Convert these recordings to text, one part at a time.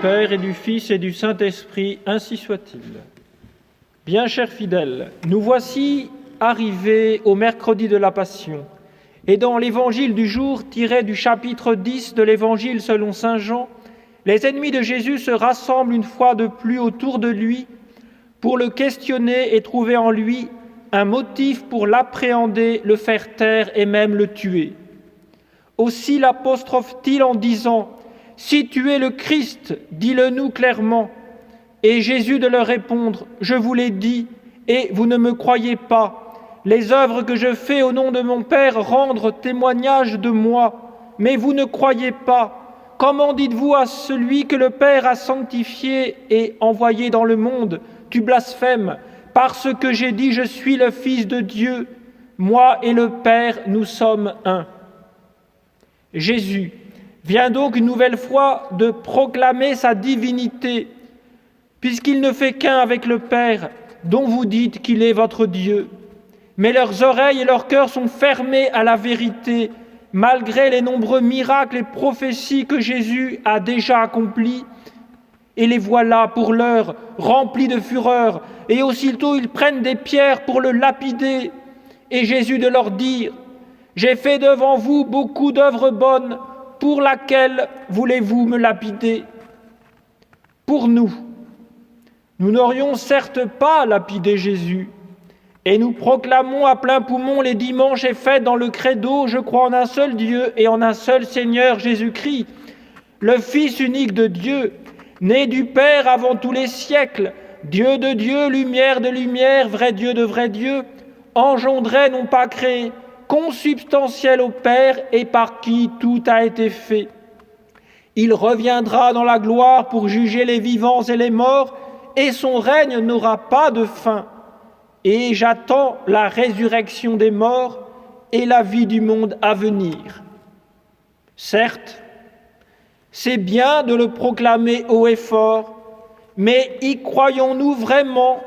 Père et du Fils et du Saint-Esprit, ainsi soit-il. Bien chers fidèles, nous voici arrivés au mercredi de la Passion. Et dans l'évangile du jour, tiré du chapitre 10 de l'évangile selon saint Jean, les ennemis de Jésus se rassemblent une fois de plus autour de lui pour le questionner et trouver en lui un motif pour l'appréhender, le faire taire et même le tuer. Aussi l'apostrophe-t-il en disant « Si tu es le Christ, dis-le-nous clairement ». Et Jésus de leur répondre « Je vous l'ai dit, et vous ne me croyez pas. Les œuvres que je fais au nom de mon Père rendent témoignage de moi, mais vous ne croyez pas. Comment dites-vous à celui que le Père a sanctifié et envoyé dans le monde, tu blasphèmes, parce que j'ai dit je suis le Fils de Dieu, moi et le Père, nous sommes un. » Jésus vient donc une nouvelle fois de proclamer sa divinité, puisqu'il ne fait qu'un avec le Père, dont vous dites qu'il est votre Dieu. Mais leurs oreilles et leurs cœurs sont fermés à la vérité, malgré les nombreux miracles et prophéties que Jésus a déjà accomplis. Et les voilà pour l'heure remplis de fureur, et aussitôt ils prennent des pierres pour le lapider. Et Jésus de leur dire « J'ai fait devant vous beaucoup d'œuvres bonnes, pour laquelle voulez-vous me lapider ?» Pour nous n'aurions certes pas lapidé Jésus, et nous proclamons à plein poumon les dimanches et fêtes dans le credo « Je crois en un seul Dieu et en un seul Seigneur Jésus-Christ, le Fils unique de Dieu, né du Père avant tous les siècles, Dieu de Dieu, lumière de lumière, vrai Dieu de vrai Dieu, engendré, non pas créé, consubstantiel au Père et par qui tout a été fait. Il reviendra dans la gloire pour juger les vivants et les morts, et son règne n'aura pas de fin. Et j'attends la résurrection des morts et la vie du monde à venir. » Certes, c'est bien de le proclamer haut et fort, mais y croyons-nous vraiment,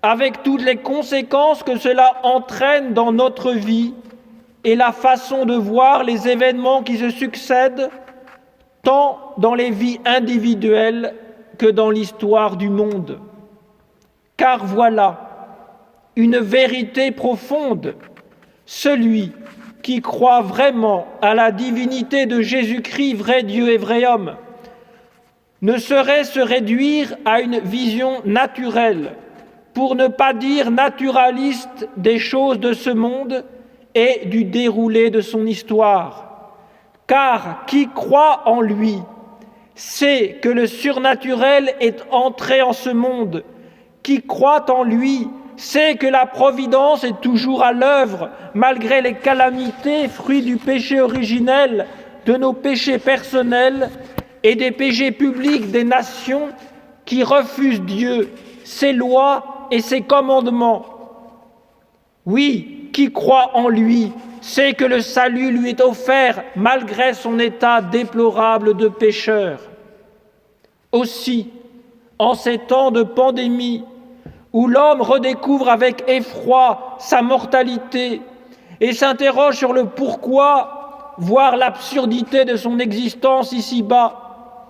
avec toutes les conséquences que cela entraîne dans notre vie et la façon de voir les événements qui se succèdent, tant dans les vies individuelles que dans l'histoire du monde. Car voilà une vérité profonde, celui qui croit vraiment à la divinité de Jésus-Christ, vrai Dieu et vrai homme, ne saurait se réduire à une vision naturelle, pour ne pas dire naturaliste, des choses de ce monde et du déroulé de son histoire. Car qui croit en lui sait que le surnaturel est entré en ce monde. Qui croit en lui sait que la providence est toujours à l'œuvre, malgré les calamités, fruits du péché originel, de nos péchés personnels et des péchés publics des nations qui refusent Dieu, ses lois et ses commandements. Oui, qui croit en lui sait que le salut lui est offert malgré son état déplorable de pécheur. Aussi, en ces temps de pandémie, où l'homme redécouvre avec effroi sa mortalité et s'interroge sur le pourquoi, voire l'absurdité de son existence ici-bas,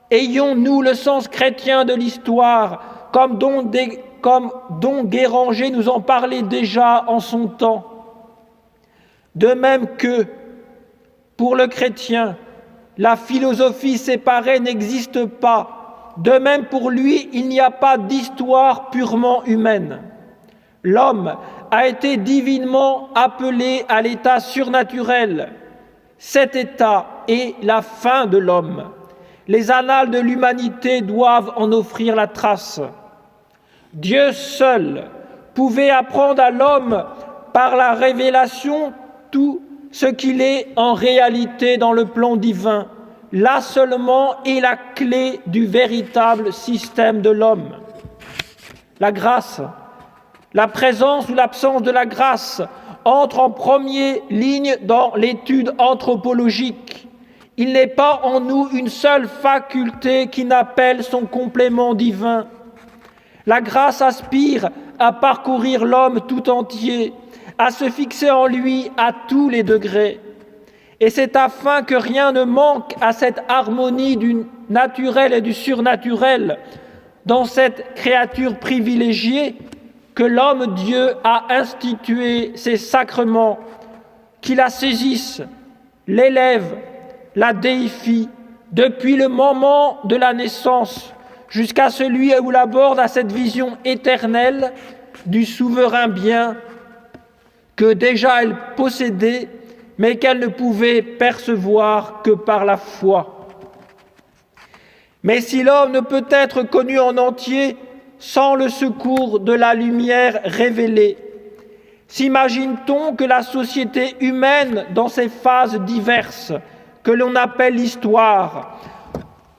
ayons-nous le sens chrétien de l'histoire, comme dont Guéranger nous en parlait déjà en son temps. De même que, pour le chrétien, la philosophie séparée n'existe pas, de même pour lui, il n'y a pas d'histoire purement humaine. L'homme a été divinement appelé à l'état surnaturel. Cet état est la fin de l'homme. Les annales de l'humanité doivent en offrir la trace. Dieu seul pouvait apprendre à l'homme par la révélation tout ce qu'il est en réalité dans le plan divin. Là seulement est la clé du véritable système de l'homme. La grâce, la présence ou l'absence de la grâce entre en première ligne dans l'étude anthropologique. Il n'est pas en nous une seule faculté qui n'appelle son complément divin. La grâce aspire à parcourir l'homme tout entier, à se fixer en lui à tous les degrés. Et c'est afin que rien ne manque à cette harmonie d'une naturel et du surnaturel dans cette créature privilégiée, que l'homme-Dieu a institué ces sacrements, qui la saisissent, l'élèvent, la déifient, depuis le moment de la naissance jusqu'à celui où l'aborde à cette vision éternelle du souverain bien que déjà elle possédait, mais qu'elle ne pouvait percevoir que par la foi. Mais si l'homme ne peut être connu en entier sans le secours de la lumière révélée, s'imagine-t-on que la société humaine, dans ses phases diverses, que l'on appelle l'histoire,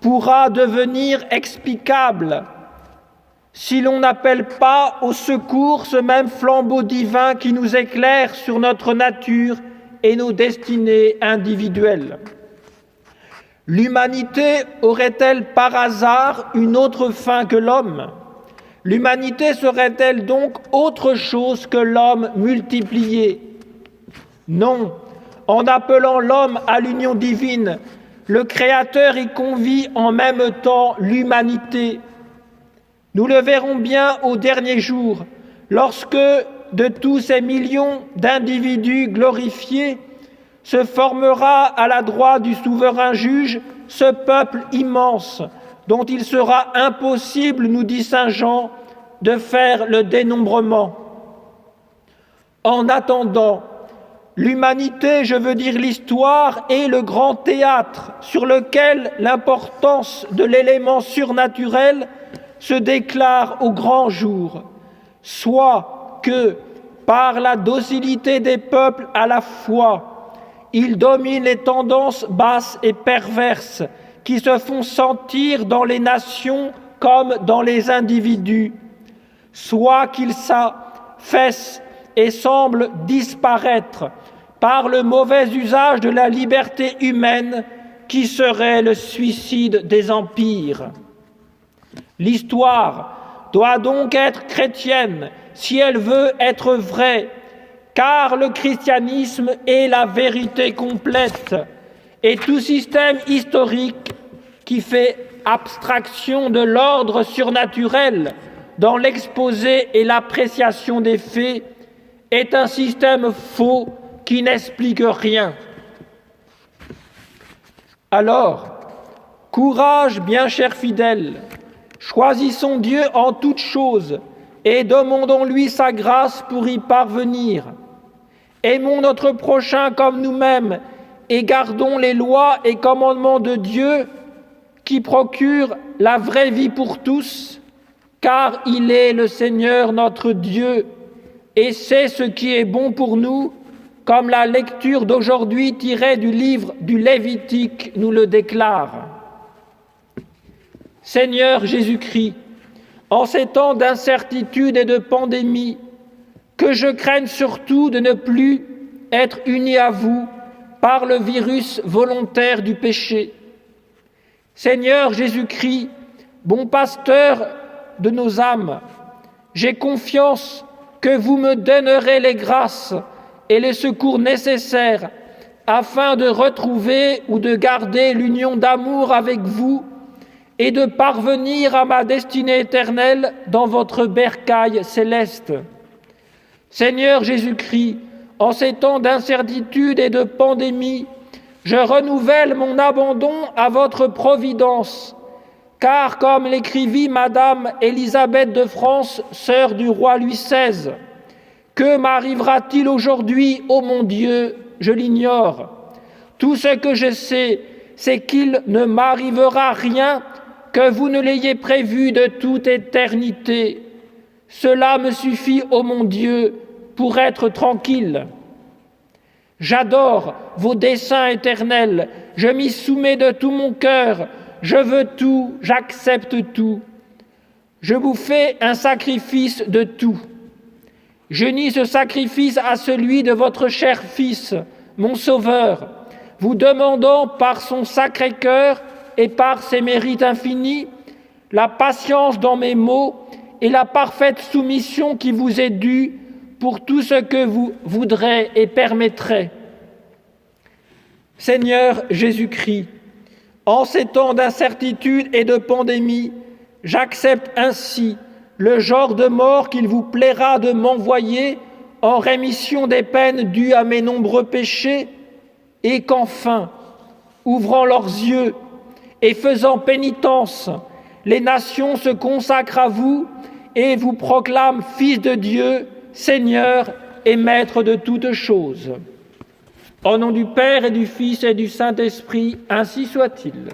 pourra devenir explicable si l'on n'appelle pas au secours ce même flambeau divin qui nous éclaire sur notre nature et nos destinées individuelles? L'humanité aurait-elle par hasard une autre fin que l'homme? L'humanité serait-elle donc autre chose que l'homme multiplié? Non, en appelant l'homme à l'union divine, le Créateur y convie en même temps l'humanité. Nous le verrons bien au dernier jour, lorsque de tous ces millions d'individus glorifiés se formera à la droite du souverain juge ce peuple immense dont il sera impossible, nous dit saint Jean, de faire le dénombrement. En attendant, l'humanité, je veux dire l'histoire, est le grand théâtre sur lequel l'importance de l'élément surnaturel se déclare au grand jour, soit que, par la docilité des peuples à la foi, il domine les tendances basses et perverses qui se font sentir dans les nations comme dans les individus, soit qu'il s'affaisse et semble disparaître par le mauvais usage de la liberté humaine qui serait le suicide des empires. L'histoire doit donc être chrétienne si elle veut être vraie, car le christianisme est la vérité complète, et tout système historique qui fait abstraction de l'ordre surnaturel dans l'exposé et l'appréciation des faits est un système faux qui n'explique rien. Alors, courage, bien chers fidèles, choisissons Dieu en toutes choses et demandons-lui sa grâce pour y parvenir. Aimons notre prochain comme nous-mêmes et gardons les lois et commandements de Dieu qui procurent la vraie vie pour tous, car il est le Seigneur notre Dieu et c'est ce qui est bon pour nous, comme la lecture d'aujourd'hui tirée du livre du Lévitique nous le déclare. Seigneur Jésus-Christ, en ces temps d'incertitude et de pandémie, que je craigne surtout de ne plus être uni à vous par le virus volontaire du péché. Seigneur Jésus-Christ, bon pasteur de nos âmes, j'ai confiance que vous me donnerez les grâces et les secours nécessaires afin de retrouver ou de garder l'union d'amour avec vous et de parvenir à ma destinée éternelle dans votre bercail céleste. Seigneur Jésus-Christ, en ces temps d'incertitude et de pandémie, je renouvelle mon abandon à votre providence, car comme l'écrivit Madame Élisabeth de France, sœur du roi Louis XVI, « Que m'arrivera-t-il aujourd'hui, ô mon Dieu? Je l'ignore. Tout ce que je sais, c'est qu'il ne m'arrivera rien que vous ne l'ayez prévu de toute éternité. Cela me suffit, ô mon Dieu, pour être tranquille. J'adore vos desseins éternels, je m'y soumets de tout mon cœur, je veux tout, j'accepte tout. Je vous fais un sacrifice de tout. J'unis ce sacrifice à celui de votre cher Fils, mon Sauveur, vous demandant par son sacré cœur et par ses mérites infinis, la patience dans mes maux et la parfaite soumission qui vous est due pour tout ce que vous voudrez et permettrez. Seigneur Jésus-Christ, En ces temps d'incertitude et de pandémie, j'accepte ainsi le genre de mort qu'il vous plaira de m'envoyer en rémission des peines dues à mes nombreux péchés, et qu'enfin, ouvrant leurs yeux et faisant pénitence, les nations se consacrent à vous et vous proclament Fils de Dieu, Seigneur et Maître de toutes choses. Au nom du Père et du Fils et du Saint-Esprit, ainsi soit-il.